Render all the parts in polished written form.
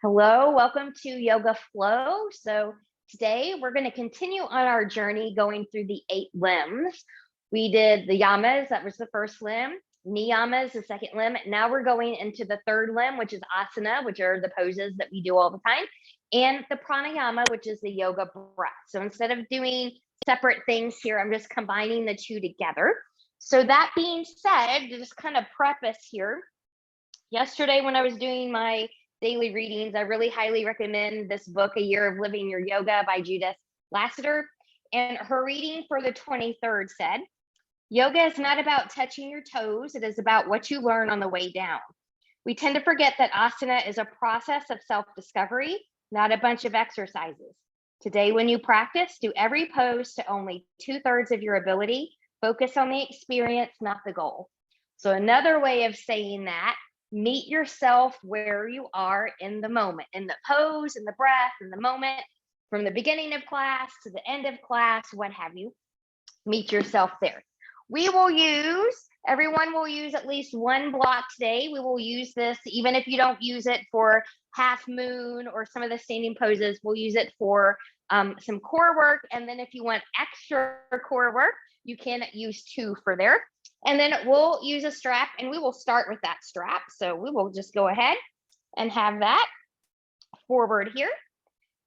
Hello, welcome to Yoga Flow. So today we're going to continue on our journey going through the 8 limbs. We did the yamas, that was the first limb, niyamas, the second limb. Now we're going into the third limb, which is asana, which are the poses that we do all the time, and the pranayama, which is the yoga breath. So instead of doing separate things here, I'm just combining the two together. So that being said, to just kind of preface here, yesterday when I was doing my daily readings, I really highly recommend this book, A Year of Living Your Yoga by Judith Lassiter. And her reading for the 23rd said, yoga is not about touching your toes. It is about what you learn on the way down. We tend to forget that asana is a process of self-discovery, not a bunch of exercises. Today, when you practice, do every pose to only 2/3 of your ability. Focus on the experience, not the goal. So another way of saying that, meet yourself where you are in the moment, in the pose, in the breath, in the moment, from the beginning of class to the end of class, what have you. Meet yourself there. Everyone will use at least one block today. We will use this, even if you don't use it for half moon or some of the standing poses, we'll use it for some core work. And then if you want extra core work, you can use 2 for there. And then we'll use a strap, and we will start with that strap. So we will just go ahead and have that forward here,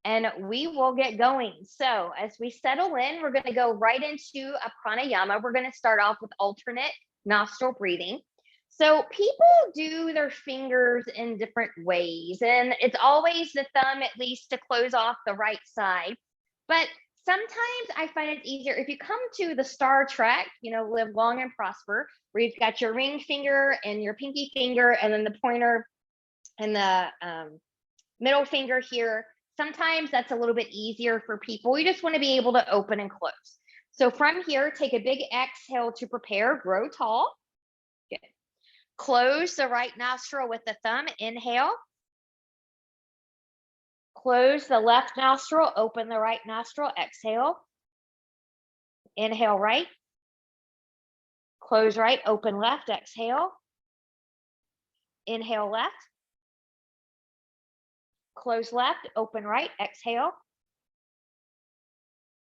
and we will get going. So as we settle in, we're going to go right into a pranayama. We're going to start off with alternate nostril breathing. So people do their fingers in different ways, and it's always the thumb, at least, to close off the right side. But sometimes I find it's easier if you come to the Star Trek, Live Long and Prosper, where you've got your ring finger and your pinky finger, and then the pointer and the middle finger here. Sometimes that's a little bit easier for people. You just want to be able to open and close. So from here, take a big exhale to prepare, grow tall. Good. Close the right nostril with the thumb, inhale. Close the left nostril, open the right nostril, exhale. Inhale right. Close right, open left, exhale. Inhale left. Close left, open right, exhale.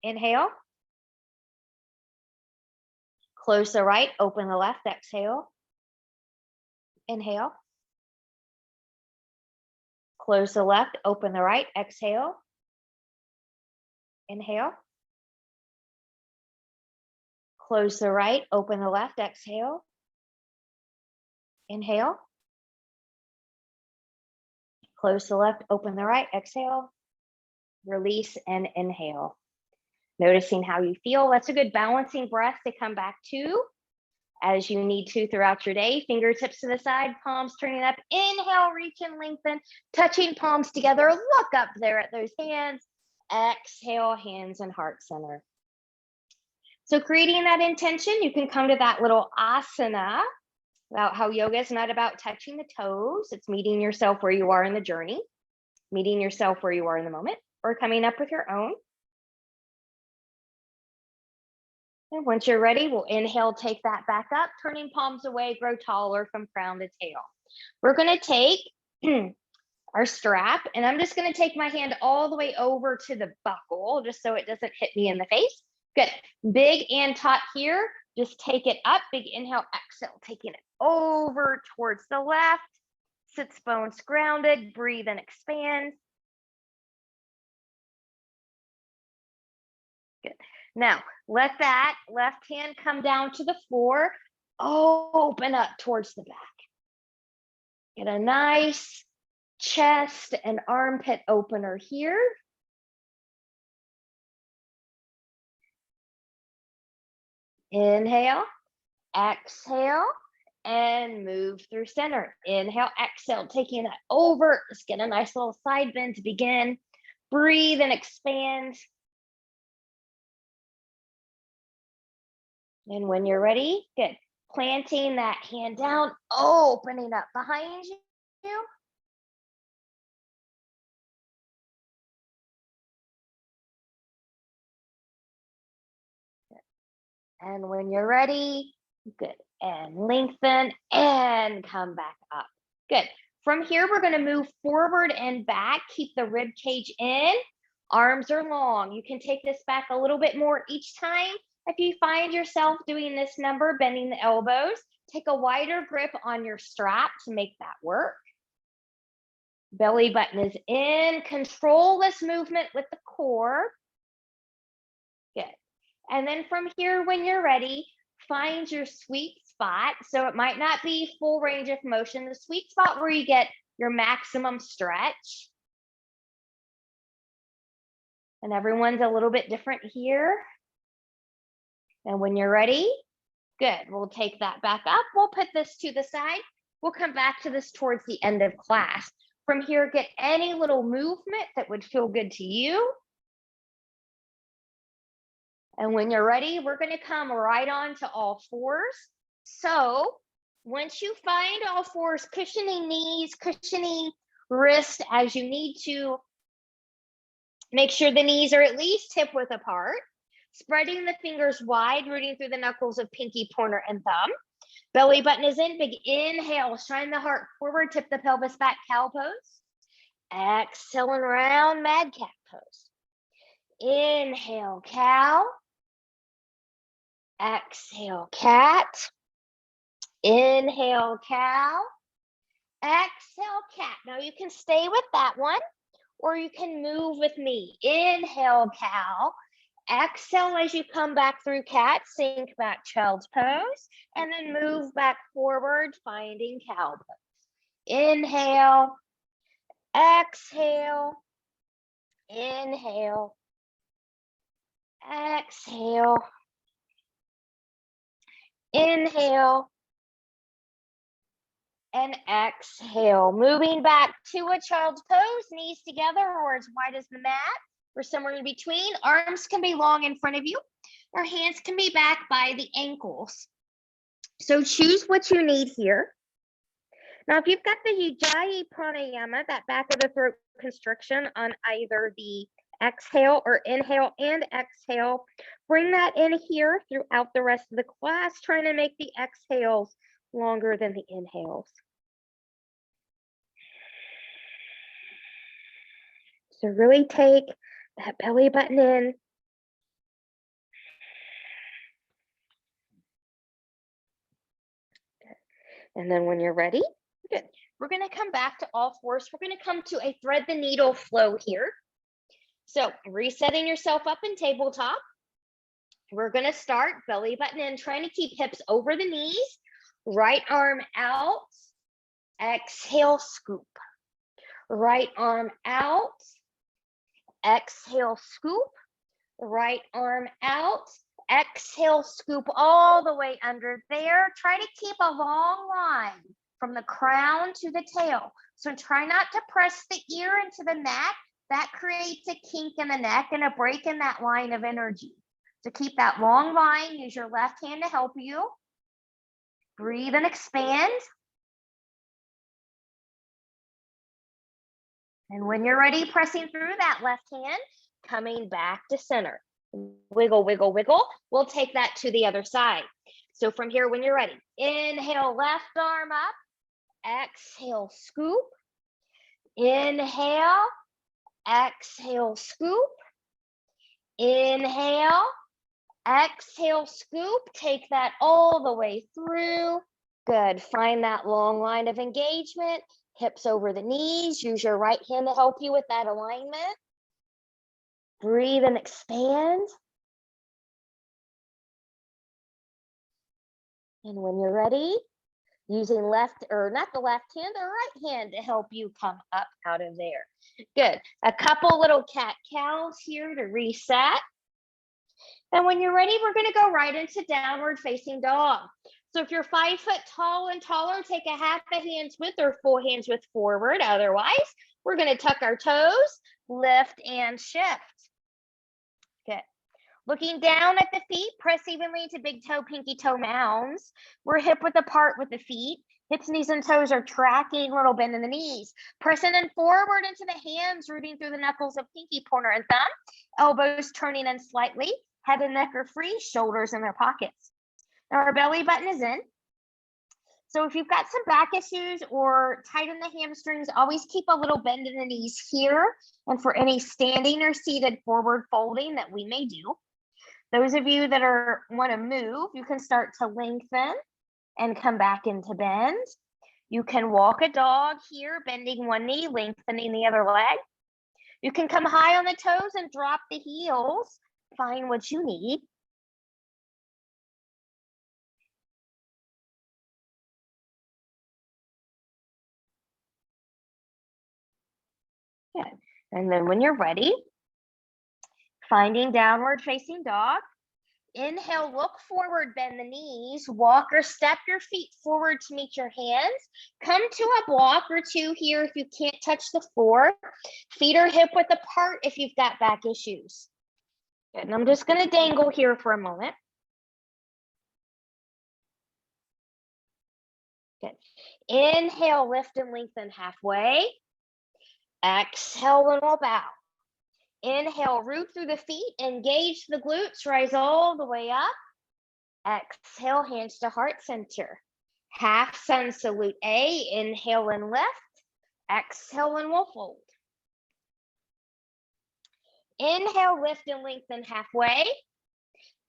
Inhale. Close the right, open the left, exhale. Inhale. Close the left, open the right, exhale. Inhale. Close the right, open the left, exhale. Inhale. Close the left, open the right, exhale. Release and inhale. Noticing how you feel. That's a good balancing breath to come back to as you need to throughout your day. Fingertips to the side, palms turning up. Inhale, reach and lengthen, touching palms together. Look up there at those hands. Exhale, hands and heart center. So creating that intention, you can come to that little asana, about how yoga is not about touching the toes. It's meeting yourself where you are in the journey, meeting yourself where you are in the moment, or coming up with your own. And once you're ready, we'll inhale, take that back up, turning palms away, grow taller from crown to tail. We're going to take our strap, and I'm just going to take my hand all the way over to the buckle, just so it doesn't hit me in the face. Good. Big and taut here. Just take it up. Big inhale, exhale, taking it over towards the left. Sits bones grounded. Breathe and expand. Good. Now, let that left hand come down to the floor. Open up towards the back. Get a nice chest and armpit opener here. Inhale, exhale, and move through center. Inhale, exhale, taking that over. Let's get a nice little side bend to begin. Breathe and expand. And when you're ready, good. Planting that hand down, opening up behind you. And when you're ready, good. And lengthen and come back up. Good. From here, we're gonna move forward and back, keep the rib cage in, arms are long. You can take this back a little bit more each time. If you find yourself doing this number, bending the elbows, take a wider grip on your strap to make that work. Belly button is in, control this movement with the core. Good. And then from here, when you're ready, find your sweet spot. So it might not be full range of motion, the sweet spot where you get your maximum stretch. And everyone's a little bit different here. And when you're ready, good. We'll take that back up. We'll put this to the side. We'll come back to this towards the end of class. From here, get any little movement that would feel good to you. And when you're ready, we're going to come right on to all fours. So once you find all fours, cushioning knees, cushioning wrist as you need to, make sure the knees are at least hip width apart. Spreading the fingers wide, rooting through the knuckles of pinky, pointer, and thumb. Belly button is in, big inhale, shine the heart forward, tip the pelvis back, cow pose. Exhale and round, mad cat pose. Inhale, cow. Exhale, cat. Inhale, cow. Exhale, cat. Now you can stay with that one, or you can move with me. Inhale, cow. Exhale as you come back through cat, sink back child's pose, and then move back forward, finding cow pose. Inhale, exhale, inhale, exhale, inhale, and exhale. Moving back to a child's pose, knees together or as wide as the mat, or somewhere in between. Arms can be long in front of you, or hands can be back by the ankles. So choose what you need here. Now, if you've got the Ujjayi Pranayama, that back of the throat constriction on either the exhale or inhale and exhale, bring that in here throughout the rest of the class, trying to make the exhales longer than the inhales. So really take that belly button in. And then when you're ready, good. We're going to come back to all fours. We're going to come to a thread the needle flow here. So resetting yourself up in tabletop. We're going to start belly button in, trying to keep hips over the knees. Right arm out. Exhale, scoop. Right arm out. Exhale, scoop. Right arm out. Exhale, scoop all the way under there. Try to keep a long line from the crown to the tail. So try not to press the ear into the neck. That creates a kink in the neck and a break in that line of energy. So keep that long line. Use your left hand to help you. Breathe and expand. And when you're ready, pressing through that left hand, coming back to center. Wiggle, wiggle, wiggle. We'll take that to the other side. So from here, when you're ready, inhale, left arm up. Exhale, scoop. Inhale. Exhale, scoop. Inhale. Exhale, scoop. Take that all the way through. Good. Find that long line of engagement. Hips over the knees. Use your right hand to help you with that alignment. Breathe and expand. And when you're ready, using left, or not the left hand, the right hand to help you come up out of there. Good. A couple little cat-cows here to reset. And when you're ready, we're going to go right into downward facing dog. So if you're 5 foot tall and taller, take a half a hand's width or full hand's width forward. Otherwise, we're going to tuck our toes, lift and shift. Good. Looking down at the feet, press evenly into big toe, pinky toe mounds. We're hip width apart with the feet. Hips, knees, and toes are tracking, little bend in the knees. Pressing in forward into the hands, rooting through the knuckles of pinky, pointer, and thumb. Elbows turning in slightly. Head and neck are free, shoulders in their pockets. Now our belly button is in. So if you've got some back issues or tight in the hamstrings, always keep a little bend in the knees here. And for any standing or seated forward folding that we may do, those of you that want to move, you can start to lengthen and come back into bend. You can walk a dog here, bending one knee, lengthening the other leg. You can come high on the toes and drop the heels. Find what you need. Good. And then when you're ready, finding downward facing dog. Inhale, look forward, bend the knees, walk or step your feet forward to meet your hands. Come to a block or two here if you can't touch the floor. Feet are hip width apart if you've got back issues. Good. And I'm just going to dangle here for a moment. Good. Inhale, lift and lengthen halfway. Exhale and we'll bow. Inhale, root through the feet, engage the glutes, rise all the way up. Exhale, hands to heart center. Half sun salute A, inhale and lift. Exhale and we'll fold. Inhale, lift and lengthen halfway.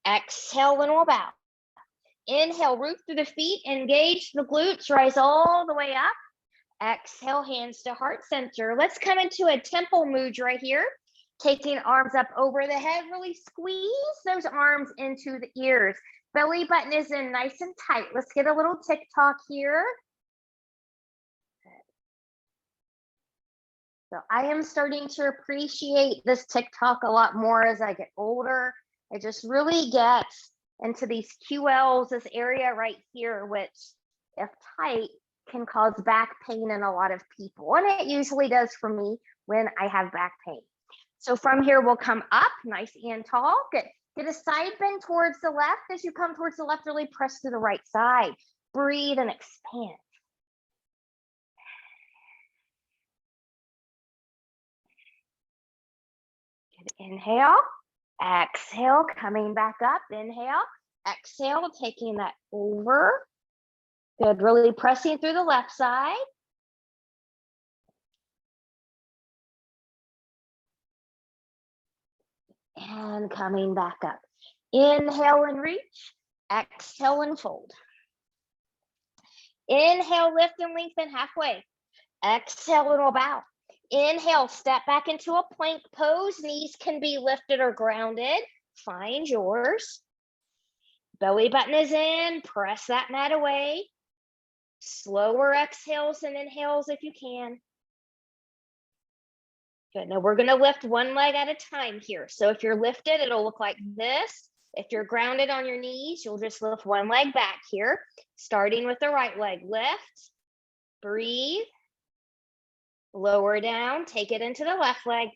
Exhale and we'll bow. Inhale, root through the feet, engage the glutes, rise all the way up. Exhale, hands to heart center. Let's come into a temple mudra here. Taking arms up over the head, really squeeze those arms into the ears. Belly button is in nice and tight. Let's get a little tick-tock here. So I am starting to appreciate this tick-tock a lot more as I get older. I just really get into these QLs, this area right here, which if tight can cause back pain in a lot of people. And it usually does for me when I have back pain. So from here, we'll come up nice and tall. Get a side bend towards the left. As you come towards the left, really press to the right side. Breathe and expand. Good. Inhale, exhale, coming back up. Inhale, exhale, taking that over. Good, really pressing through the left side. And coming back up. Inhale and reach. Exhale and fold. Inhale, lift and lengthen halfway. Exhale and we'll bow. Inhale, step back into a plank pose. Knees can be lifted or grounded. Find yours. Belly button is in. Press that mat away. Slower exhales and inhales if you can. Good. Now we're going to lift one leg at a time here. So if you're lifted, it'll look like this. If you're grounded on your knees, you'll just lift one leg back here, starting with the right leg. Lift, breathe, lower down, take it into the left leg,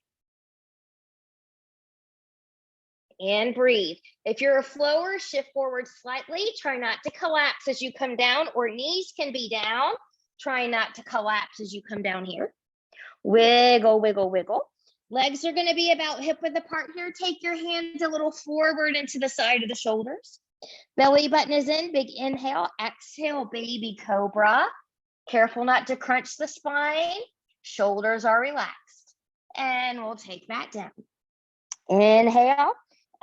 and breathe. If you're a flower, shift forward slightly. Try not to collapse as you come down, or knees can be down. Try not to collapse as you come down here. Wiggle, wiggle, wiggle. Legs are going to be about hip width apart here. Take your hands a little forward into the side of the shoulders. Belly button is in. Big inhale. Exhale, baby cobra. Careful not to crunch the spine. Shoulders are relaxed. And we'll take that down. Inhale.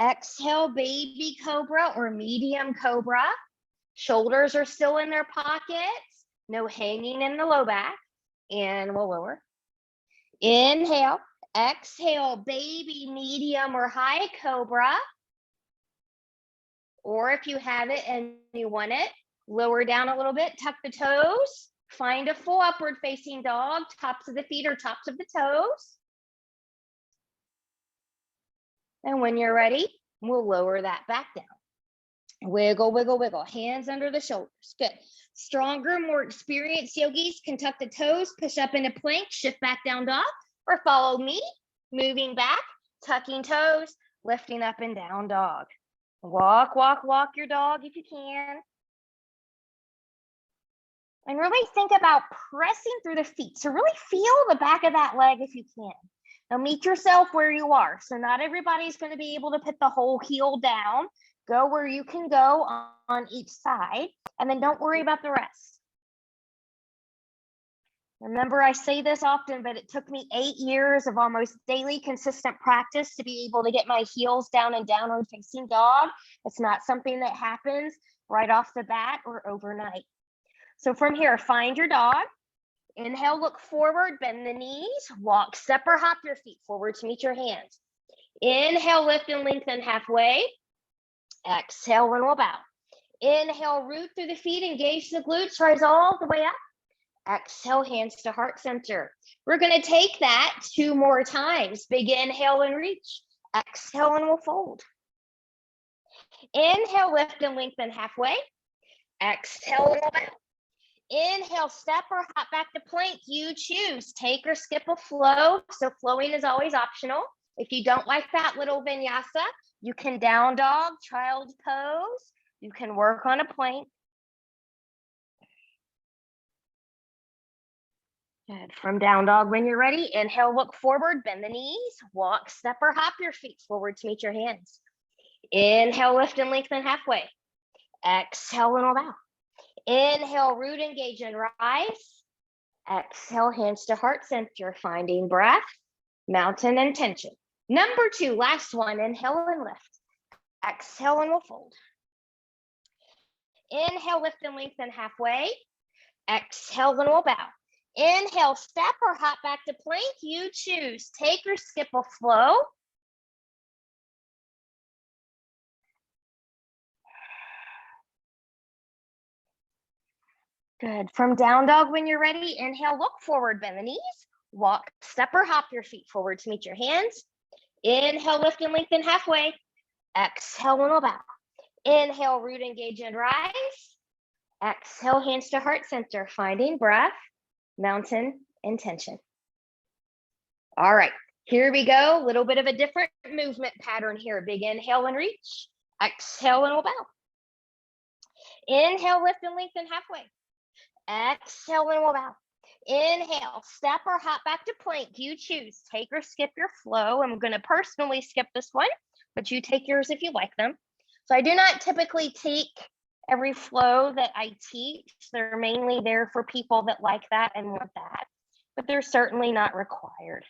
Exhale, baby cobra or medium cobra. Shoulders are still in their pockets. No hanging in the low back. And we'll lower. Inhale, exhale, baby, medium or high cobra. Or if you have it and you want it, lower down a little bit, tuck the toes, find a full upward facing dog, tops of the feet or tops of the toes. And when you're ready, we'll lower that back down. Wiggle, wiggle, wiggle, hands under the shoulders. Good. Stronger, more experienced yogis can tuck the toes, push up into plank, shift back down dog, or follow me, moving back, tucking toes, lifting up and down dog. Walk, walk, walk your dog if you can. And really think about pressing through the feet. So really feel the back of that leg if you can. Now meet yourself where you are. So not everybody's going to be able to put the whole heel down. Go where you can go on each side, and then don't worry about the rest. Remember, I say this often, but it took me 8 years of almost daily consistent practice to be able to get my heels down and downward facing dog. It's not something that happens right off the bat or overnight. So from here, find your dog. Inhale, look forward, bend the knees, walk, step or hop your feet forward to meet your hands. Inhale, lift and lengthen halfway. Exhale, and we'll bow. Inhale, root through the feet, engage the glutes, rise all the way up. Exhale, hands to heart center. We're going to take that 2 more times. Big inhale and reach. Exhale and we'll fold. Inhale, lift and lengthen halfway. Exhale and we'll bow. Inhale, step or hop back to plank. You choose. Take or skip a flow. So flowing is always optional. If you don't like that little vinyasa, you can down dog, child pose. You can work on a plank. Good. From down dog, when you're ready, inhale, look forward, bend the knees, walk, step or hop your feet forward to meet your hands. Inhale, lift and lengthen halfway. Exhale and we'll bow. Inhale, root, engage and rise. Exhale, hands to heart center, finding breath, mountain and tension. Number 2, last one, inhale and lift. Exhale and we'll fold. Inhale, lift and lengthen halfway. Exhale and we'll bow. Inhale, step or hop back to plank. You choose. Take or skip a flow. Good. From down dog, when you're ready, inhale, look forward, bend the knees, walk, step or hop your feet forward to meet your hands. Inhale, lift and lengthen halfway. Exhale and we'll bow. Inhale, root, engage and rise. Exhale, hands to heart center, finding breath, mountain and tension. All right, here we go. A little bit of a different movement pattern here. Big inhale and reach. Exhale and we'll bow. Inhale, lift and lengthen halfway. Exhale and we'll bow. Inhale, step or hop back to plank. You choose. Take or skip your flow. I'm going to personally skip this one, but you take yours if you like them. So I do not typically take every flow that I teach. They're mainly there for people that like that and want that, but they're certainly not required.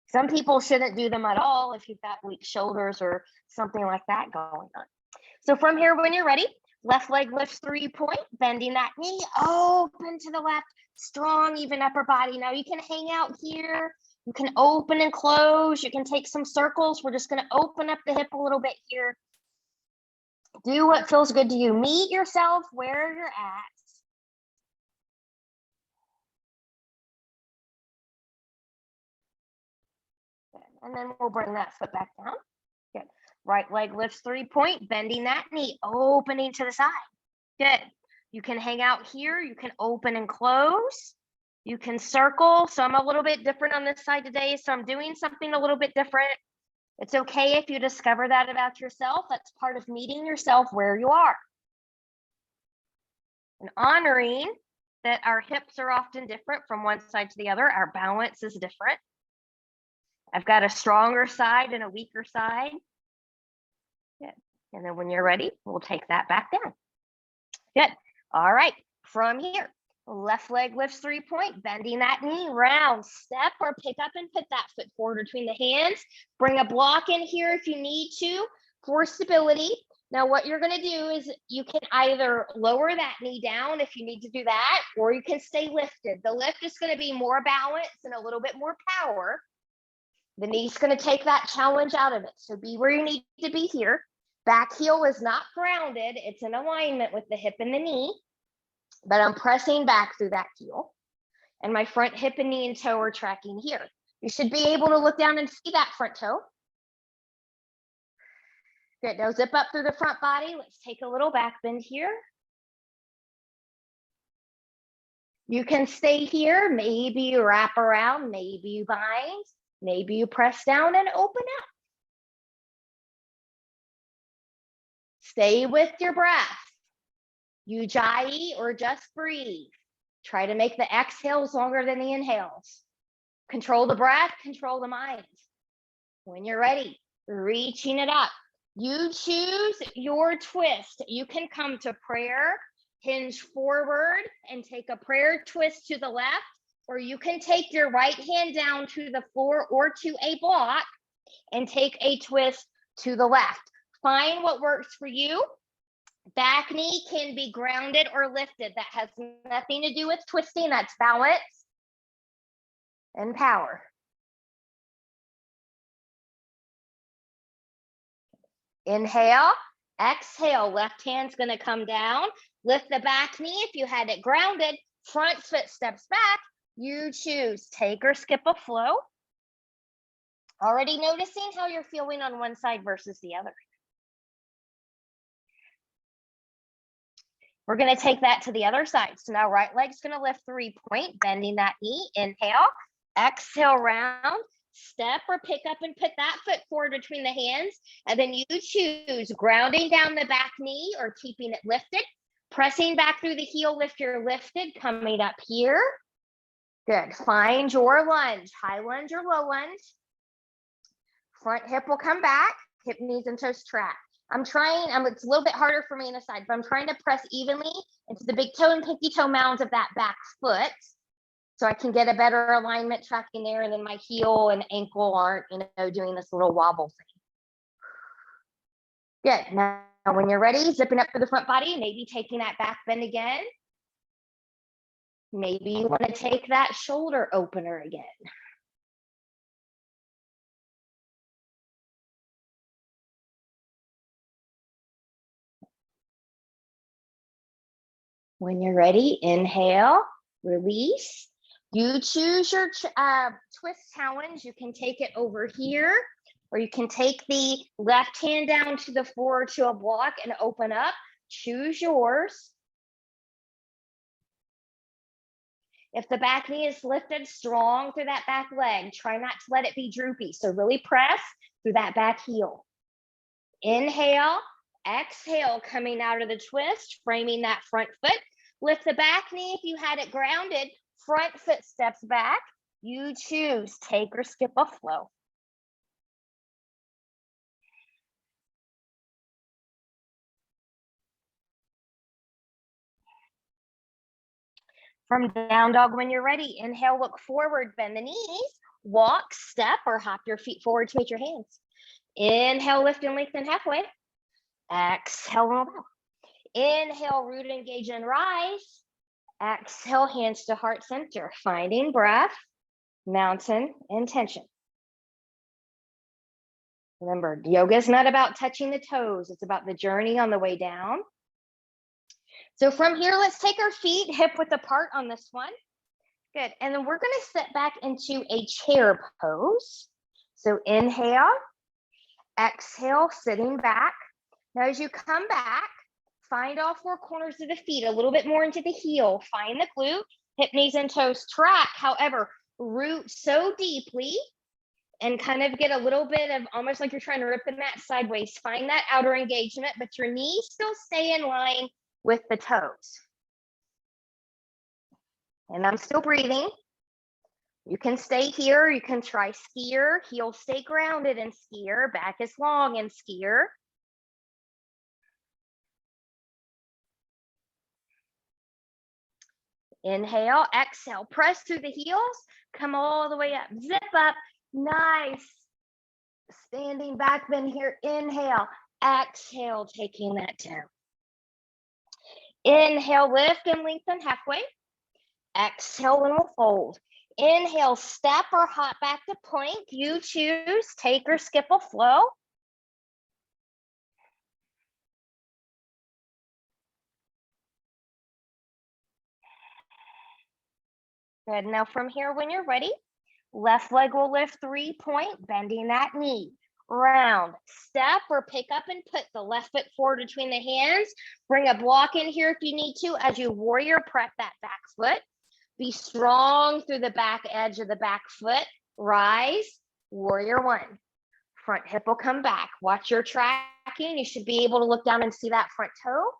Some people shouldn't do them at all if you've got weak shoulders or something like that going on. So from here, when you're ready, left leg lifts 3-point, bending that knee, open to the left, strong, even upper body. Now you can hang out here. You can open and close. You can take some circles. We're just going to open up the hip a little bit here. Do what feels good to you. Meet yourself where you're at. Good. And then we'll bring that foot back down. Good. Right leg lifts 3-point, bending that knee, opening to the side. Good. You can hang out here. You can open and close. You can circle. So I'm a little bit different on this side today. So I'm doing something a little bit different. It's okay if you discover that about yourself. That's part of meeting yourself where you are. And honoring that our hips are often different from one side to the other. Our balance is different. I've got a stronger side and a weaker side. Good. And then when you're ready, we'll take that back down. Good. All right. From here, left leg lifts 3-point, bending that knee, round, step or pick up and put that foot forward between the hands. Bring a block in here if you need to for stability. Now what you're going to do is you can either lower that knee down if you need to do that, or you can stay lifted. The lift is going to be more balance and a little bit more power. The knee's going to take that challenge out of it. So be where you need to be here. Back heel is not grounded. It's in alignment with the hip and the knee, but I'm pressing back through that heel. And my front hip and knee and toe are tracking here. You should be able to look down and see that front toe. Good. Now zip up through the front body. Let's take a little back bend here. You can stay here. Maybe you wrap around. Maybe you bind. Maybe you press down and open up. Stay with your breath. Ujjayi or just breathe. Try to make the exhales longer than the inhales. Control the breath, control the mind. When you're ready, reaching it up. You choose your twist. You can come to prayer. Hinge forward and take a prayer twist to the left, or you can take your right hand down to the floor or to a block and take a twist to the left. Find what works for you. Back knee can be grounded or lifted. That has nothing to do with twisting. That's balance and power. Inhale, exhale. Left hand's going to come down. Lift the back knee if you had it grounded. Front foot steps back. You choose. Take or skip a flow. Already noticing how you're feeling on one side versus the other. We're going to take that to the other side. So now right leg's going to lift 3-point, bending that knee. Inhale, exhale, round. Step or pick up and put that foot forward between the hands. And then you choose grounding down the back knee or keeping it lifted. Pressing back through the heel, lift your lifted, coming up here. Good. Find your lunge, high lunge or low lunge. Front hip will come back, hip, knees, and toes track. It's a little bit harder for me on the side, but I'm trying to press evenly into the big toe and pinky toe mounds of that back foot so I can get a better alignment tracking there, and then my heel and ankle aren't, doing this little wobble thing. Good. Now, when you're ready, zipping up through the front body, maybe taking that back bend again. Maybe you want to take that shoulder opener again. When you're ready, inhale, release. You choose your twist challenge. You can take it over here, or you can take the left hand down to the floor to a block and open up. Choose yours. If the back knee is lifted, strong through that back leg. Try not to let it be droopy. So really press through that back heel. Inhale, exhale, coming out of the twist, framing that front foot. Lift the back knee if you had it grounded. Front foot steps back. You choose, take or skip a flow. From down dog, when you're ready, inhale, look forward, bend the knees, walk, step, or hop your feet forward to meet your hands. Inhale, lift and lengthen halfway. Exhale, roll back. Inhale, root, engage, and rise. Exhale, hands to heart center, finding breath, mountain, and tension. Remember, yoga is not about touching the toes. It's about the journey on the way down. So from here, let's take our feet hip width apart on this one. Good. And then we're going to sit back into a chair pose. So inhale, exhale, sitting back. Now, as you come back, find all four corners of the feet, a little bit more into the heel. Find the glute, hip, knees, and toes track. However, root so deeply and kind of get a little bit of almost like you're trying to rip the mat sideways. Find that outer engagement, but your knees still stay in line with the toes. And I'm still breathing. You can stay here. You can try skier. Heel stay grounded in skier. Back is long in skier. Inhale, exhale, press through the heels, come all the way up, zip up, nice. Standing back bend here, inhale, exhale, taking that down. Inhale, lift and lengthen halfway. Exhale, and we'll fold. Inhale, step or hop back to plank. You choose, take or skip a flow. Good. Now from here, when you're ready, left leg will lift 3-point, bending that knee. Round, step or pick up and put the left foot forward between the hands. Bring a block in here if you need to. As you warrior, prep that back foot. Be strong through the back edge of the back foot. Rise, warrior one. Front hip will come back. Watch your tracking. You should be able to look down and see that front toe.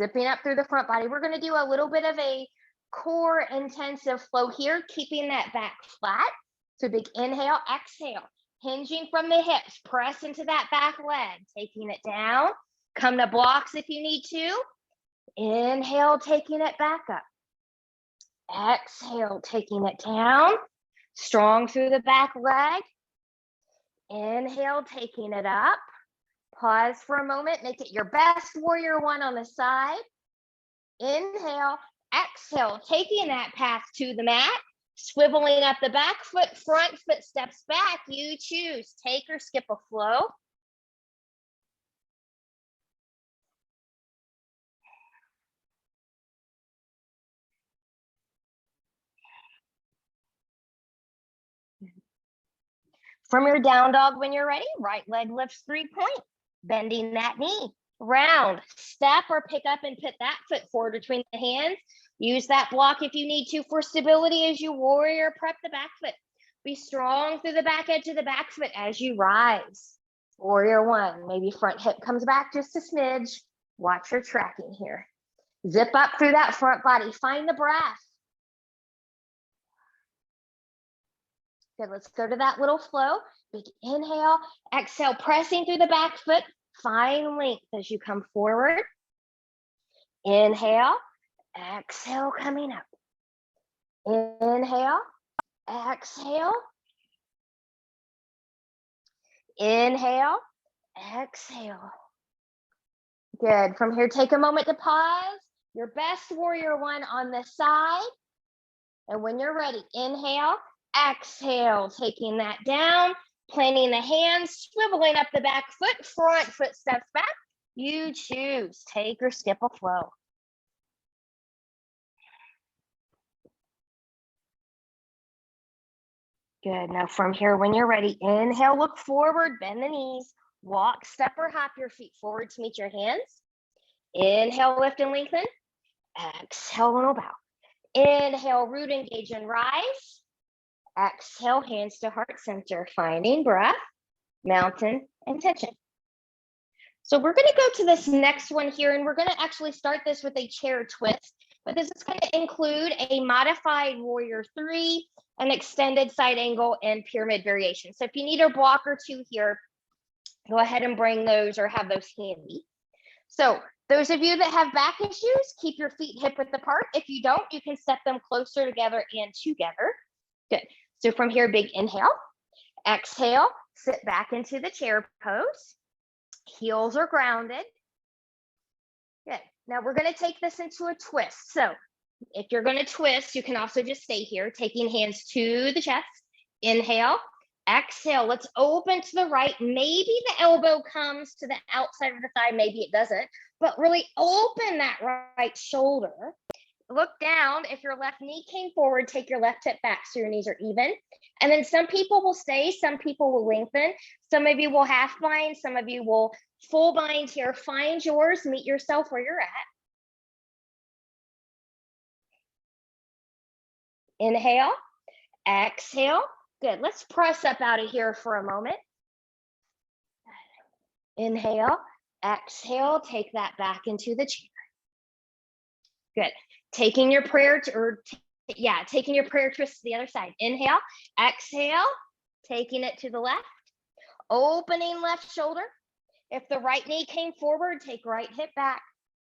Zipping up through the front body. We're going to do a little bit of a core intensive flow here, keeping that back flat. So big inhale, exhale, hinging from the hips, press into that back leg, taking it down. Come to blocks if you need to. Inhale, taking it back up. Exhale, taking it down. Strong through the back leg. Inhale, taking it up. Pause for a moment. Make it your best warrior one on the side. Inhale, exhale, taking that path to the mat. Swiveling up the back foot, front foot steps back. You choose. Take or skip a flow. From your down dog when you're ready, right leg lifts 3-point, bending that knee. Round, step or pick up and put that foot forward between the hands. Use that block if you need to for stability as you warrior prep the back foot. Be strong through the back edge of the back foot as you rise. Warrior one, maybe front hip comes back just a smidge. Watch your tracking here. Zip up through that front body. Find the breath. Good, let's go to that little flow. Big inhale, exhale, pressing through the back foot. Find length as you come forward. Inhale, exhale, coming up. Inhale, exhale. Inhale, exhale. Good, from here, take a moment to pause. Your best warrior one on the side. And when you're ready, inhale, exhale, taking that down, planting the hands, swiveling up the back foot, front foot steps back. You choose, take or skip a flow. Good, now from here, when you're ready, inhale, look forward, bend the knees, walk, step or hop your feet forward to meet your hands. Inhale, lift and lengthen. Exhale, little bow. Inhale, root, engage and rise. Exhale, hands to heart center, finding breath, mountain, and tension. So we're going to go to this next one here, and we're going to actually start this with a chair twist, but this is going to include a modified warrior 3, an extended side angle, and pyramid variation. So if you need a block or two here, go ahead and bring those or have those handy. So those of you that have back issues, keep your feet hip width apart. If you don't, you can step them closer together and together. Good. So from here, big inhale, exhale, sit back into the chair pose. Heels are grounded. Good. Now we're going to take this into a twist. So if you're going to twist, you can also just stay here, taking hands to the chest. Inhale, exhale. Let's open to the right. Maybe the elbow comes to the outside of the thigh. Maybe it doesn't, but really open that right shoulder. Look down. If your left knee came forward, take your left hip back so your knees are even. And then some people will stay, some people will lengthen. Some of you will half bind, some of you will full bind here. Find yours, meet yourself where you're at. Inhale, exhale. Good. Let's press up out of here for a moment. Inhale, exhale, take that back into the chair. Good. Taking your prayer taking your prayer twist to the other side. Inhale, exhale, taking it to the left, opening left shoulder. If the right knee came forward, take right hip back.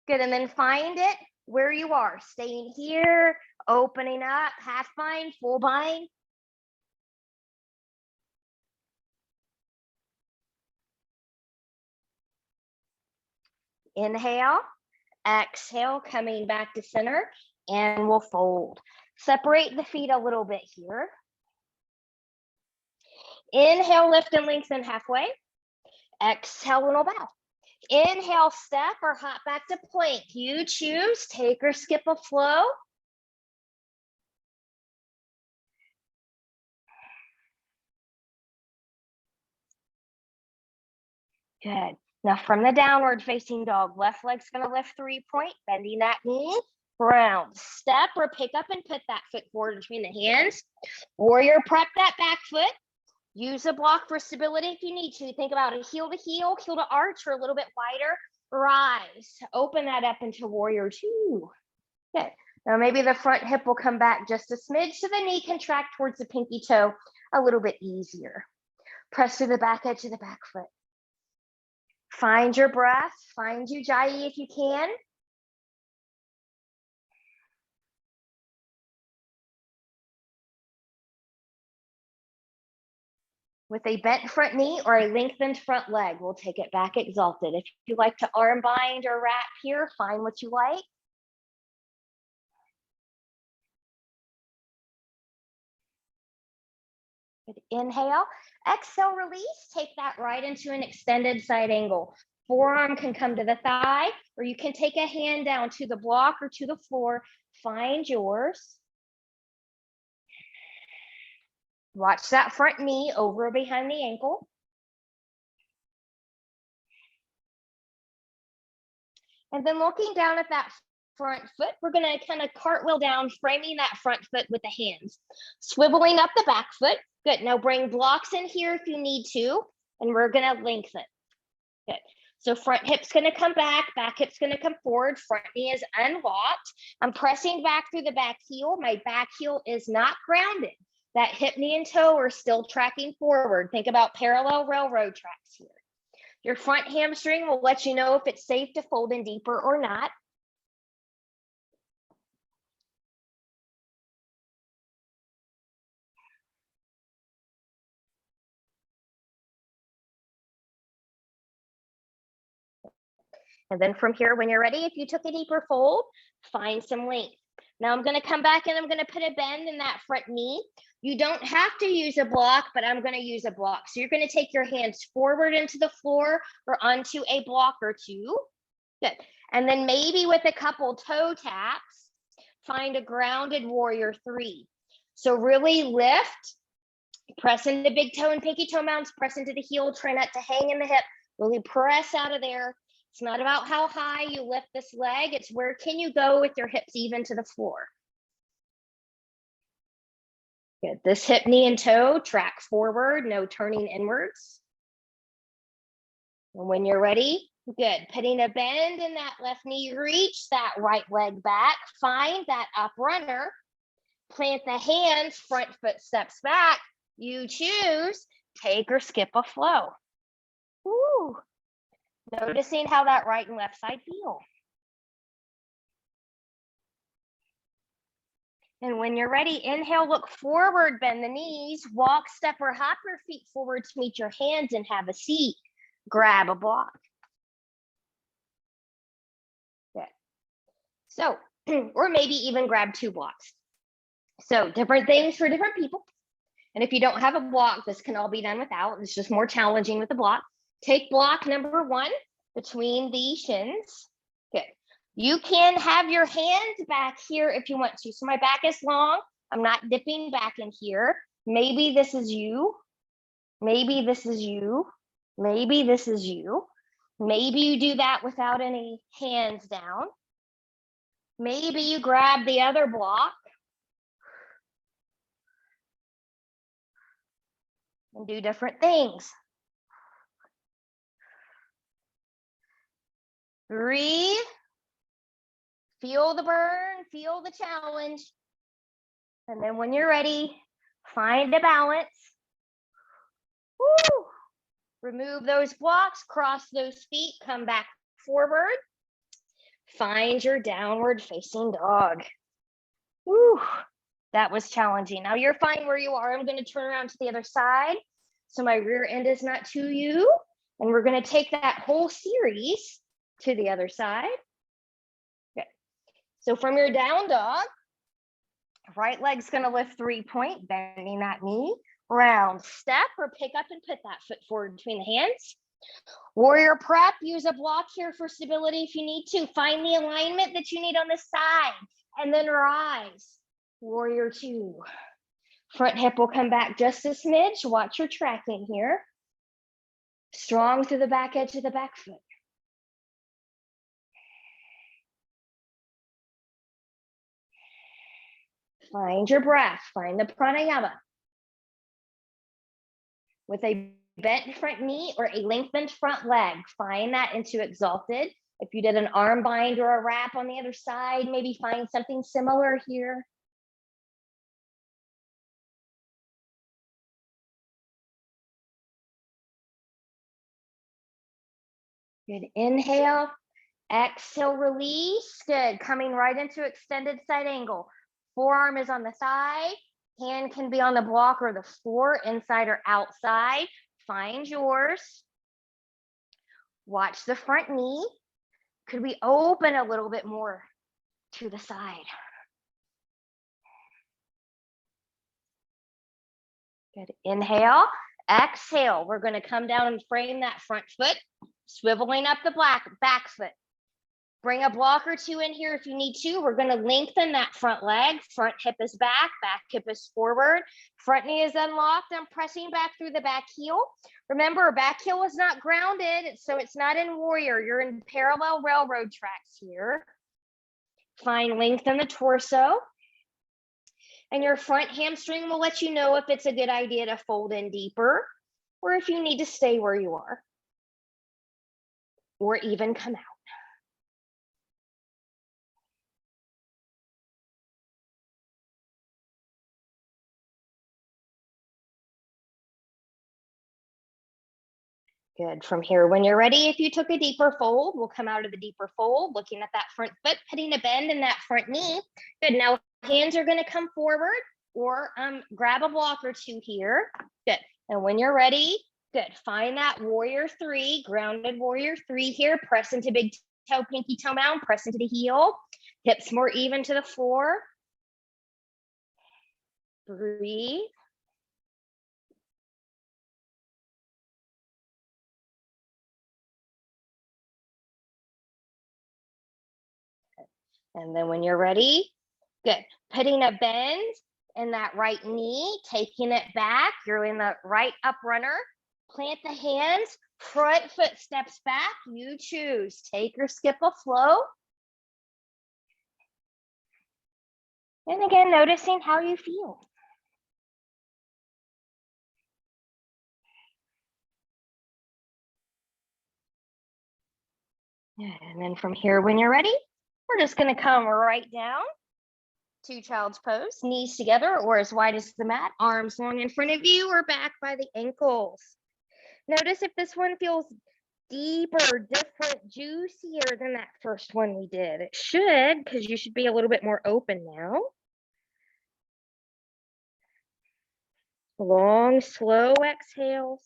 Good, and then find it where you are. Staying here, opening up, half bind, full bind. Inhale, exhale, coming back to center, and we'll fold. Separate the feet a little bit here. Inhale, lift and lengthen halfway. Exhale, little bow. Inhale, step or hop back to plank. You choose, take or skip a flow. Good. Now from the downward facing dog, left leg's gonna lift 3-point, bending that knee. Round, step or pick up and put that foot forward between the hands. Warrior prep that back foot. Use a block for stability if you need to. Think about a heel to heel, heel to arch, or a little bit wider. Rise, open that up into warrior 2. Good. Now maybe the front hip will come back just a smidge so the knee can track towards the pinky toe a little bit easier. Press through the back edge of the back foot. Find your breath, find Ujjayi if you can. with a bent front knee or a lengthened front leg. We'll take it back exalted. If you like to arm bind or wrap here, find what you like. Good. Inhale, exhale, release. Take that right into an extended side angle. Forearm can come to the thigh, or you can take a hand down to the block or to the floor. Find yours. Watch that front knee over behind the ankle. And then looking down at that front foot, we're going to kind of cartwheel down, framing that front foot with the hands. Swiveling up the back foot. Good. Now bring blocks in here if you need to, and we're going to lengthen. Good. So front hip's going to come back hip's going to come forward, front knee is unlocked. I'm pressing back through the back heel. My back heel is not grounded. That hip, knee, and toe are still tracking forward. Think about parallel railroad tracks here. Your front hamstring will let you know if it's safe to fold in deeper or not. And then from here, when you're ready, if you took a deeper fold, find some length. Now I'm going to come back and I'm going to put a bend in that front knee. You don't have to use a block, but I'm going to use a block. So you're going to take your hands forward into the floor or onto a block or two. Good. And then maybe with a couple toe taps, find a grounded warrior 3. So really lift, press into big toe and pinky toe mounts, press into the heel, try not to hang in the hip, really press out of there. It's not about how high you lift this leg, it's where can you go with your hips even to the floor. Good. This hip, knee, and toe track forward, no turning inwards. And when you're ready, good. Putting a bend in that left knee, reach that right leg back, find that up runner, plant the hands, front foot steps back. You choose, take or skip a flow. Woo. Noticing how that right and left side feel. And when you're ready, inhale, look forward, bend the knees, walk, step, or hop your feet forward to meet your hands and have a seat. Grab a block. Good. So, or maybe even grab 2 blocks. So different things for different people. And if you don't have a block, this can all be done without. It's just more challenging with the block. Take block number 1 between the shins. Good. You can have your hands back here if you want to. So my back is long. I'm not dipping back in here. Maybe this is you. Maybe this is you. Maybe this is you. Maybe you do that without any hands down. Maybe you grab the other block and do different things. Breathe. Feel the burn, feel the challenge. And then when you're ready, find a balance. Woo! Remove those blocks, cross those feet, come back forward. Find your downward facing dog. Woo! That was challenging. Now you're fine where you are. I'm going to turn around to the other side so my rear end is not to you. And we're going to take that whole series to the other side. Okay. So from your down dog, right leg's going to lift 3-point, bending that knee. Round step or pick up and put that foot forward between the hands. Warrior prep, use a block here for stability if you need to. Find the alignment that you need on the side and then rise. Warrior 2. Front hip will come back just a smidge. Watch your tracking here. Strong through the back edge of the back foot. Find your breath. Find the pranayama. With a bent front knee or a lengthened front leg, find that into exalted. If you did an arm bind or a wrap on the other side, maybe find something similar here. Good. Inhale, exhale, release. Good. Coming right into extended side angle. Forearm is on the thigh. Hand can be on the block or the floor, inside or outside. Find yours. Watch the front knee. Could we open a little bit more to the side? Good. Inhale, exhale. We're going to come down and frame that front foot, swiveling up the back foot. Bring a block or two in here if you need to. We're going to lengthen that front leg. Front hip is back hip is forward. Front knee is unlocked. I'm pressing back through the back heel. Remember, back heel is not grounded, so it's not in warrior. You're in parallel railroad tracks here. Find length in the torso. And your front hamstring will let you know if it's a good idea to fold in deeper or if you need to stay where you are or even come out. Good. From here, when you're ready, if you took a deeper fold, we'll come out of the deeper fold, looking at that front foot, putting a bend in that front knee. Good. Now hands are going to come forward or grab a block or two here. Good. And when you're ready, good. Find that warrior three, grounded warrior three here. Press into big toe, pinky toe mound, press into the heel. Hips more even to the floor. Breathe. And then when you're ready, good. Putting a bend in that right knee, taking it back. You're in the right up runner. Plant the hands, front foot steps back. You choose. Take or skip a flow. And again, noticing how you feel. And then from here, when you're ready, we're just going to come right down to child's pose, knees together or as wide as the mat, arms long in front of you or back by the ankles. Notice if this one feels deeper, different, juicier than that first one we did. It should, because you should be a little bit more open now. Long, slow exhales.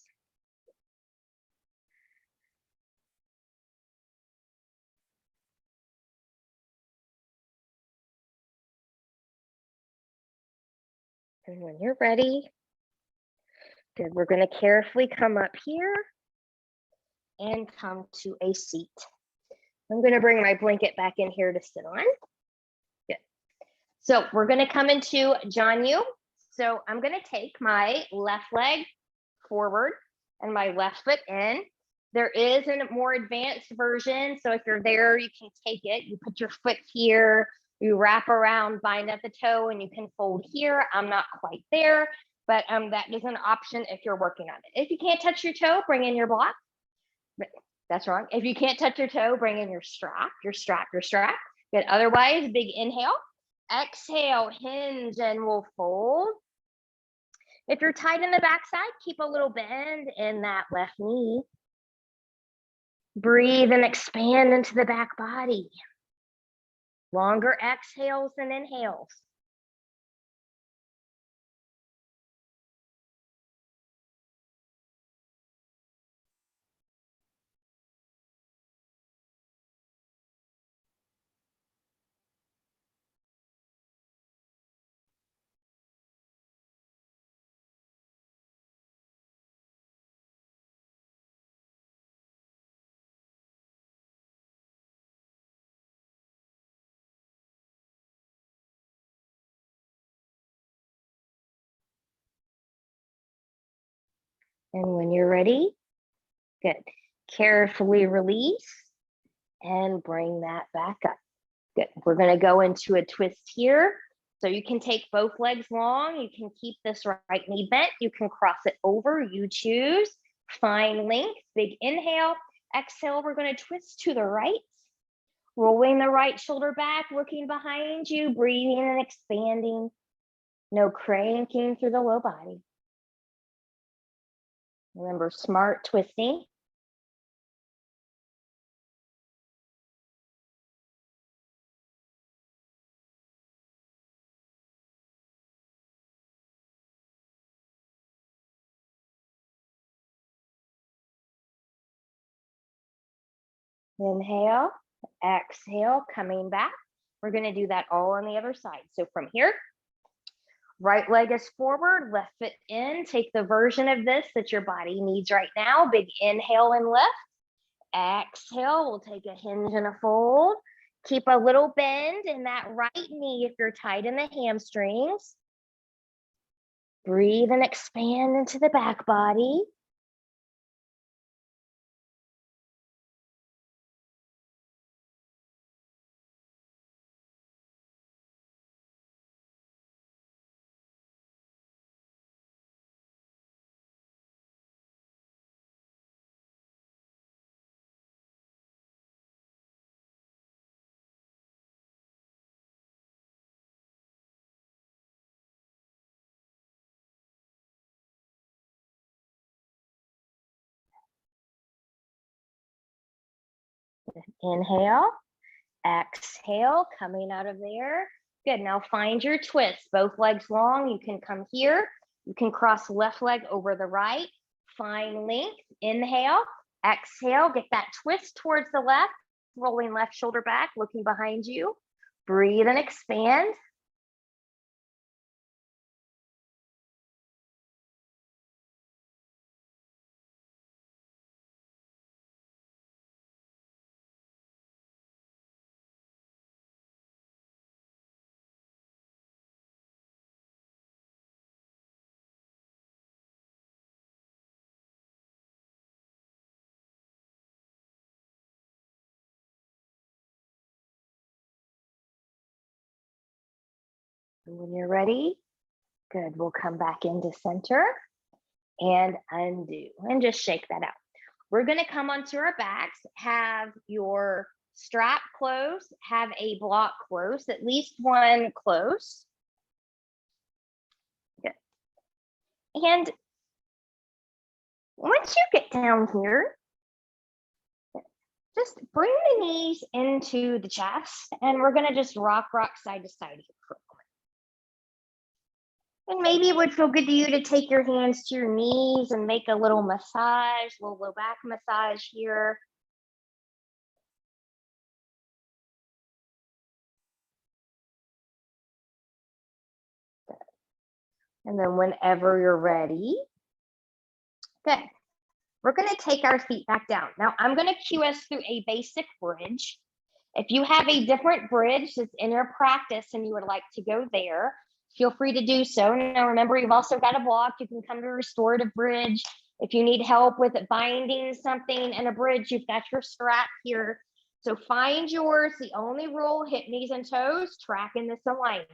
And when you're ready, good, we're going to carefully come up here and come to a seat. I'm going to bring my blanket back in here to sit on. Good. So we're going to come into Janyu. So I'm going to take my left leg forward and my left foot in. There is a more advanced version. So if you're there, you can take it. You put your foot here, you wrap around, bind at the toe, and you can fold here. I'm not quite there, but that is an option if you're working on it. If you can't touch your toe, bring in your block. That's wrong. If you can't touch your toe, bring in your strap, your strap, your strap. Good. Otherwise, big inhale. Exhale, hinge, and we'll fold. If you're tight in the backside, keep a little bend in that left knee. Breathe and expand into the back body. Longer exhales than inhales. And when you're ready, good. Carefully release and bring that back up. Good. We're going to go into a twist here. So you can take both legs long. You can keep this right knee bent. You can cross it over. You choose. Find length. Big inhale. Exhale. We're going to twist to the right. Rolling the right shoulder back, looking behind you, breathing and expanding. No cranking through the low body. Remember, smart twisting. Inhale, exhale, coming back. We're going to do that all on the other side. So from here, right leg is forward, left foot in. Take the version of this that your body needs right now. Big inhale and lift. Exhale, we'll take a hinge and a fold. Keep a little bend in that right knee if you're tight in the hamstrings. Breathe and expand into the back body. Inhale, exhale, coming out of there. Good, now find your twist, both legs long. You can come here. You can cross left leg over the right. Find length, inhale, exhale, get that twist towards the left, rolling left shoulder back, looking behind you. Breathe and expand. And when you're ready, good, we'll come back into center and undo and just shake that out. We're going to come onto our backs, have your strap close, have a block close, at least one close. Good. And once you get down here, just bring the knees into the chest, and we're going to just rock side to side here. And maybe it would feel good to you to take your hands to your knees and make a little massage, a little low back massage here. And then whenever you're ready, good. We're going to take our feet back down. Now I'm going to cue us through a basic bridge. If you have a different bridge that's in your practice and you would like to go there, feel free to do so. Now remember, you've also got a block. You can come to restorative bridge. If you need help with binding something in a bridge, you've got your strap here. So find yours. The only rule, hip, knees, and toes, tracking this alignment.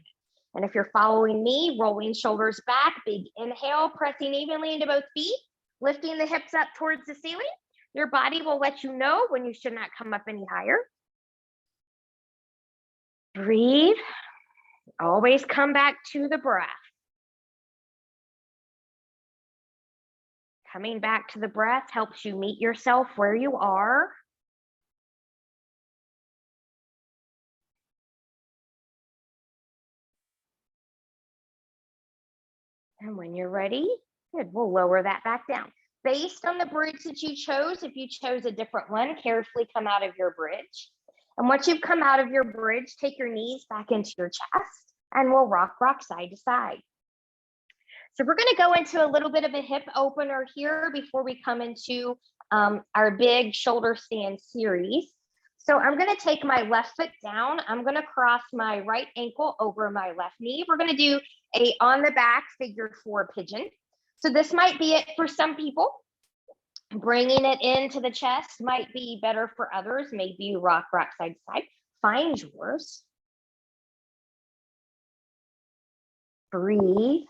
And if you're following me, rolling shoulders back, big inhale, pressing evenly into both feet, lifting the hips up towards the ceiling. Your body will let you know when you should not come up any higher. Breathe. Always come back to the breath. Coming back to the breath helps you meet yourself where you are. And when you're ready, good, we'll lower that back down. Based on the bridge that you chose, if you chose a different one, carefully come out of your bridge. And once you've come out of your bridge, take your knees back into your chest and we'll rock side to side. So we're going to go into a little bit of a hip opener here before we come into our big shoulder stand series. So I'm going to take my left foot down. I'm going to cross my right ankle over my left knee. We're going to do a on the back figure 4 pigeon. So this might be it for some people. Bringing it into the chest might be better for others. Maybe you rock side to side. Find yours. Breathe.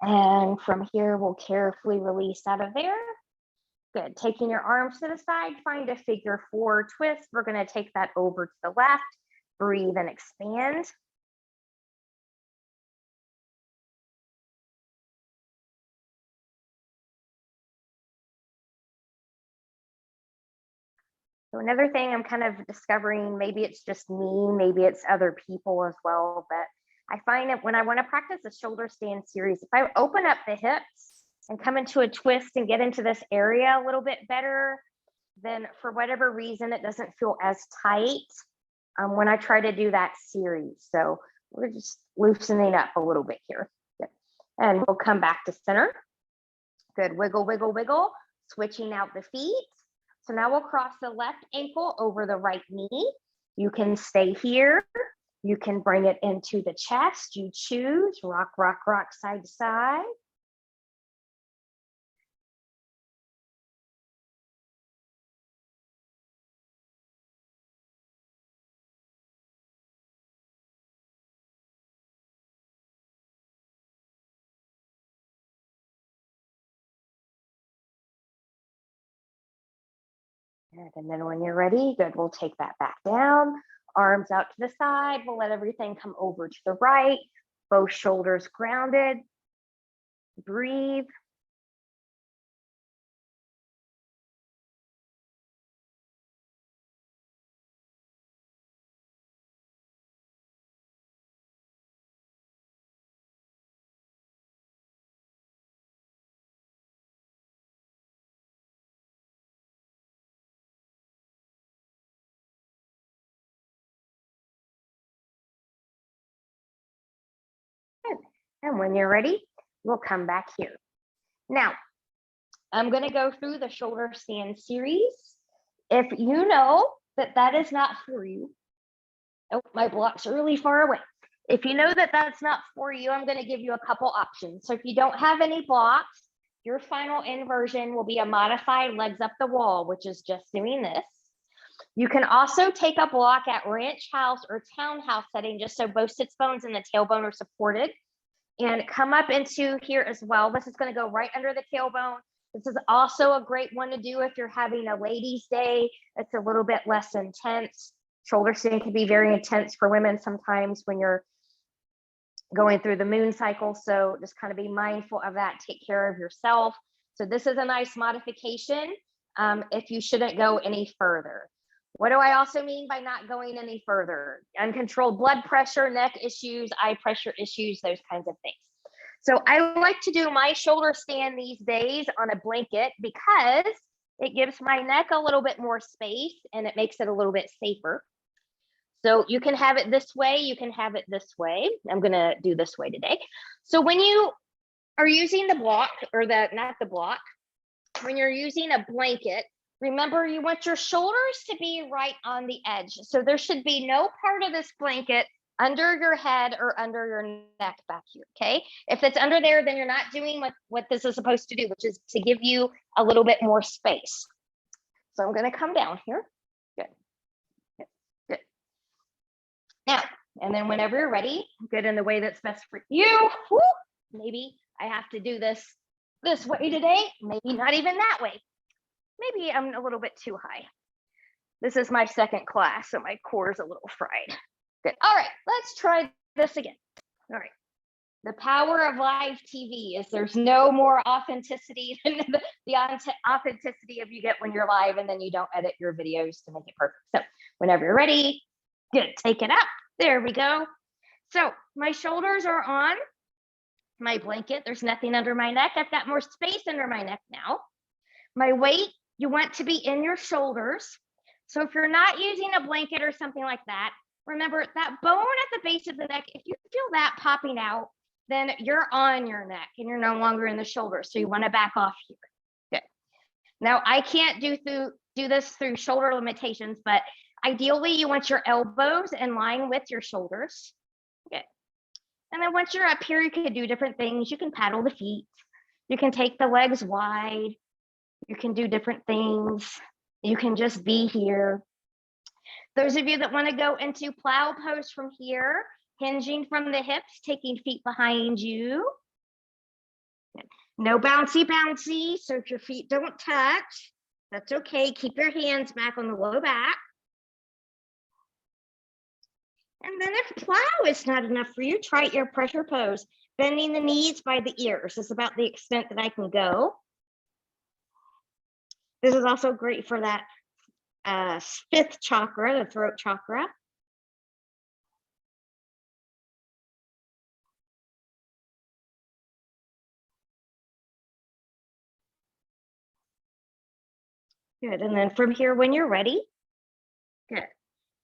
And from here, we'll carefully release out of there. Good. Taking your arms to the side, find a figure 4 twist. We're going to take that over to the left. Breathe and expand. So another thing I'm kind of discovering, maybe it's just me, maybe it's other people as well, but I find that when I want to practice a shoulder stand series, if I open up the hips and come into a twist and get into this area a little bit better, then for whatever reason, it doesn't feel as tight when I try to do that series. So we're just loosening up a little bit here. Good. And we'll come back to center. Good, wiggle, wiggle, wiggle, switching out the feet. So now we'll cross the left ankle over the right knee. You can stay here. You can bring it into the chest. You choose, rock, rock, rock, side to side. Good. And then when you're ready, good, we'll take that back down. Arms out to the side. We'll let everything come over to the right. Both shoulders grounded. Breathe. Good. And when you're ready, we'll come back here. Now, I'm going to go through the shoulder stand series. If you know that that is not for you, oh, my block's are really far away. If you know that that's not for you, I'm going to give you a couple options. So if you don't have any blocks, your final inversion will be a modified legs up the wall, which is just doing this. You can also take a block at ranch house or townhouse setting, just so both sits bones and the tailbone are supported, and come up into here as well. This is going to go right under the tailbone. This is also a great one to do if you're having a ladies' day. It's a little bit less intense. Shoulder stand can be very intense for women sometimes when you're going through the moon cycle. So just kind of be mindful of that. Take care of yourself. So this is a nice modification if you shouldn't go any further. What do I also mean by not going any further? Uncontrolled blood pressure, neck issues, eye pressure issues, those kinds of things. So I like to do my shoulder stand these days on a blanket because it gives my neck a little bit more space and it makes it a little bit safer. So you can have it this way, you can have it this way. I'm gonna do this way today. So when you are using the block, or not the block, when you're using a blanket, remember you want your shoulders to be right on the edge. So there should be no part of this blanket under your head or under your neck back here, okay? If it's under there, then you're not doing what this is supposed to do, which is to give you a little bit more space. So I'm gonna come down here. Good, good, good. Now, and then whenever you're ready, good in the way that's best for you. Woo, maybe I have to do this way today, maybe not even that way. Maybe I'm a little bit too high. This is my second class, so my core is a little fried. Good. All right, let's try this again. All right. The power of live TV is there's no more authenticity than the authenticity of you get when you're live and then you don't edit your videos to make it perfect. So whenever you're ready, good, take it up. There we go. So my shoulders are on my blanket. There's nothing under my neck. I've got more space under my neck now. My weight, you want to be in your shoulders. So if you're not using a blanket or something like that, remember that bone at the base of the neck, if you feel that popping out, then you're on your neck and you're no longer in the shoulder. So you want to back off here. Good. Now I can't do this through shoulder limitations, but ideally you want your elbows in line with your shoulders. Good. And then once you're up here, you can do different things. You can paddle the feet. You can take the legs wide. You can do different things. You can just be here. Those of you that want to go into plow pose from here, hinging from the hips, taking feet behind you. No bouncy, bouncy. So if your feet don't touch, that's okay. Keep your hands back on the low back. And then if plow is not enough for you, try your pressure pose. Bending the knees by the ears is about the extent that I can go. This is also great for that fifth chakra, the throat chakra. Good. And then from here, when you're ready, good.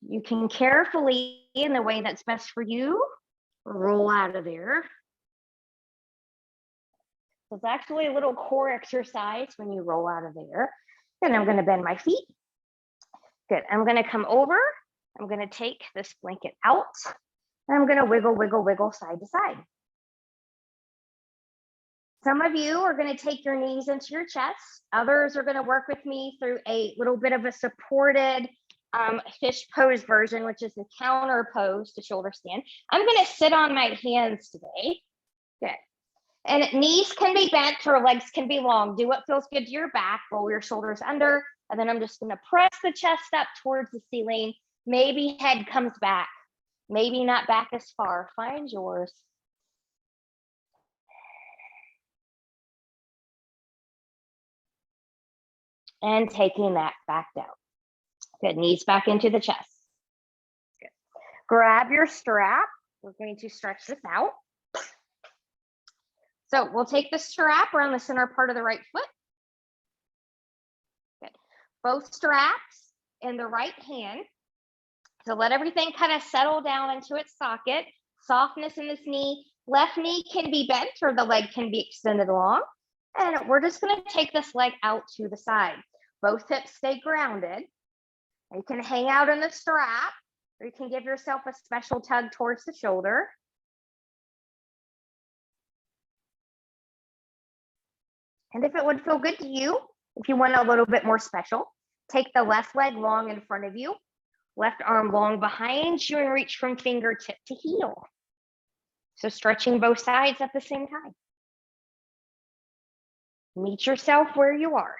You can carefully, in the way that's best for you, roll out of there. So it's actually a little core exercise when you roll out of there. Then I'm going to bend my feet. Good. I'm going to come over. I'm going to take this blanket out. And I'm going to wiggle, wiggle, wiggle side to side. Some of you are going to take your knees into your chest. Others are going to work with me through a little bit of a supported fish pose version, which is the counter pose to shoulder stand. I'm going to sit on my hands today. Good. And knees can be bent or legs can be long. Do what feels good to your back. Roll your shoulders under. And then I'm just going to press the chest up towards the ceiling. Maybe head comes back. Maybe not back as far. Find yours. And taking that back down. Good. Knees back into the chest. Good. Grab your strap. We're going to stretch this out. So we'll take the strap around the center part of the right foot. Good. Both straps in the right hand. So let everything kind of settle down into its socket. Softness in this knee. Left knee can be bent or the leg can be extended long. And we're just going to take this leg out to the side. Both hips stay grounded. You can hang out in the strap, or you can give yourself a special tug towards the shoulder. And if it would feel good to you, if you want a little bit more special, take the left leg long in front of you, left arm long behind you, and reach from fingertip to heel. So stretching both sides at the same time. Meet yourself where you are.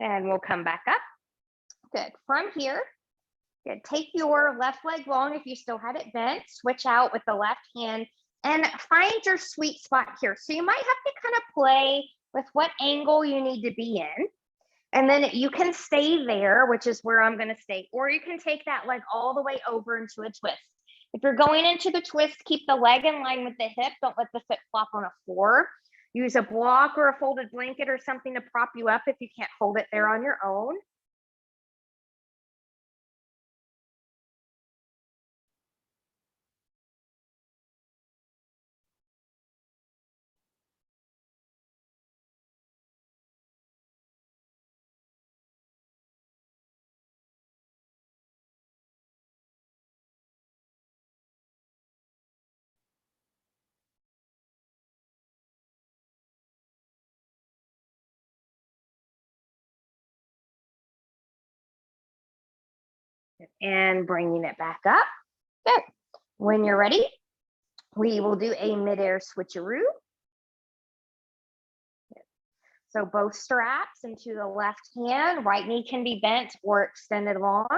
And we'll come back up. Good. From here, good. Take your left leg long if you still had it bent, switch out with the left hand and find your sweet spot here. So you might have to kind of play with what angle you need to be in. And then you can stay there, which is where I'm going to stay, or you can take that leg all the way over into a twist. If you're going into the twist, keep the leg in line with the hip. Don't let the foot flop on a floor. Use a block or a folded blanket or something to prop you up if you can't hold it there on your own. And bringing it back up. Good. When you're ready, we will do a midair switcheroo. Good. So both straps into the left hand, right knee can be bent or extended long.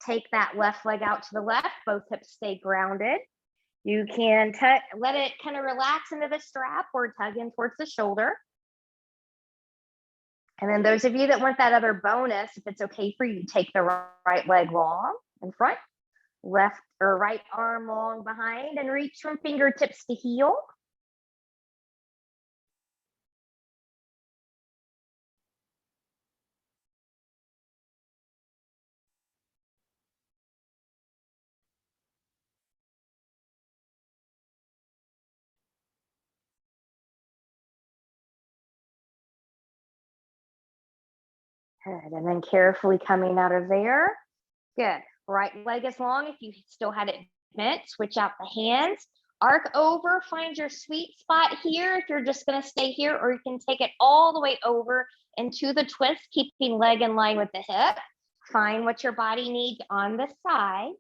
Take that left leg out to the left, both hips stay grounded. You can let it kind of relax into the strap or tug in towards the shoulder. And then those of you that want that other bonus, if it's okay for you, take the right leg long in front, left or right arm long behind, and reach from fingertips to heel. Good. And then carefully coming out of there. Good. Right leg is long. If you still had it bent, switch out the hands. Arc over, find your sweet spot here if you're just going to stay here, or you can take it all the way over into the twist, keeping leg in line with the hip. Find what your body needs on the side.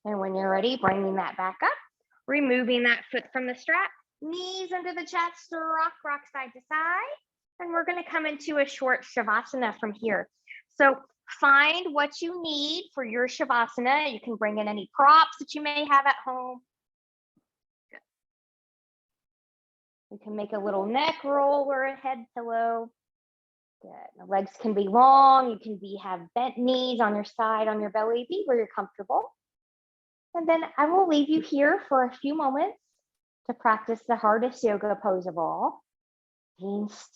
And when you're ready, bringing that back up, removing that foot from the strap, knees into the chest, rock side to side. And we're going to come into a short Shavasana from here. So find what you need for your Shavasana. You can bring in any props that you may have at home. You can make a little neck roll or a head pillow. Good. The legs can be long. You can have bent knees on your side, on your belly, be where you're comfortable. And then I will leave you here for a few moments to practice the hardest yoga pose of all, being still.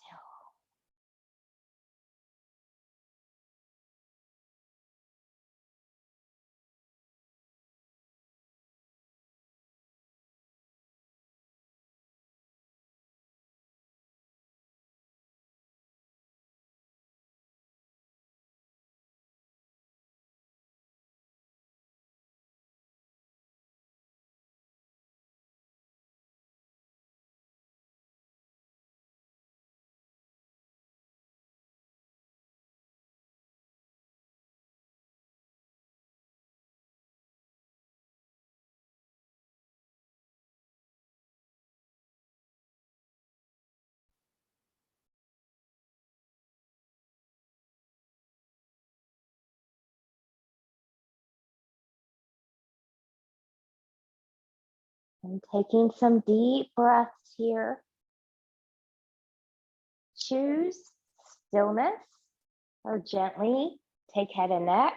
And taking some deep breaths here. Choose stillness or gently take head and neck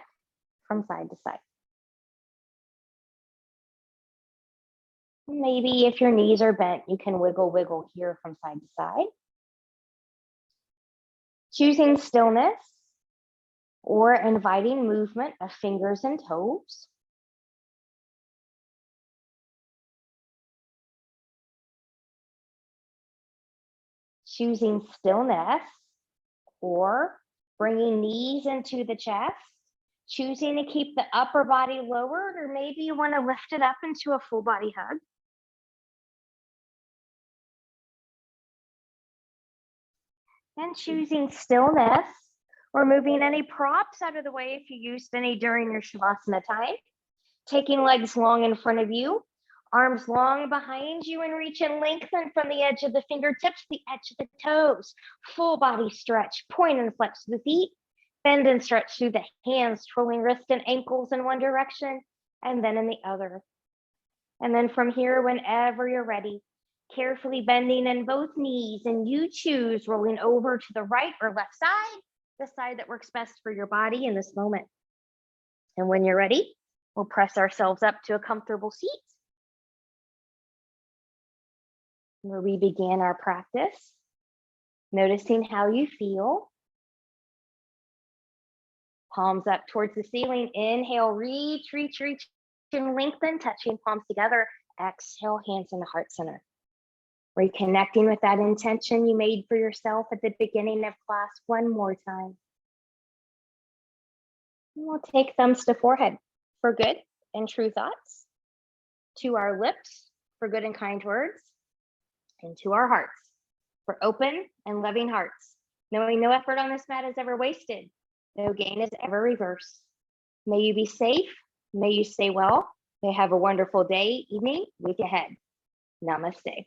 from side to side. Maybe if your knees are bent, you can wiggle here from side to side. Choosing stillness or inviting movement of fingers and toes. Choosing stillness or bringing knees into the chest. Choosing to keep the upper body lowered, or maybe you want to lift it up into a full body hug. And choosing stillness or moving any props out of the way if you used any during your Shavasana time. Taking legs long in front of you, arms long behind you, and reach and lengthen from the edge of the fingertips to the edge of the toes. Full body stretch, point and flex the feet, bend and stretch through the hands, twirling wrists and ankles in one direction, and then in the other. And then from here, whenever you're ready, carefully bending in both knees, and you choose rolling over to the right or left side, the side that works best for your body in this moment. And when you're ready, we'll press ourselves up to a comfortable seat where we began our practice, noticing how you feel. Palms up towards the ceiling. Inhale, reach, and lengthen, touching palms together. Exhale, hands in the heart center. Reconnecting with that intention you made for yourself at the beginning of class one more time. And we'll take thumbs to forehead for good and true thoughts, to our lips for good and kind words, and to our hearts for open and loving hearts, knowing no effort on this mat is ever wasted, no gain is ever reversed. May you be safe, may you stay well, may have a wonderful day, evening, week ahead. Namaste.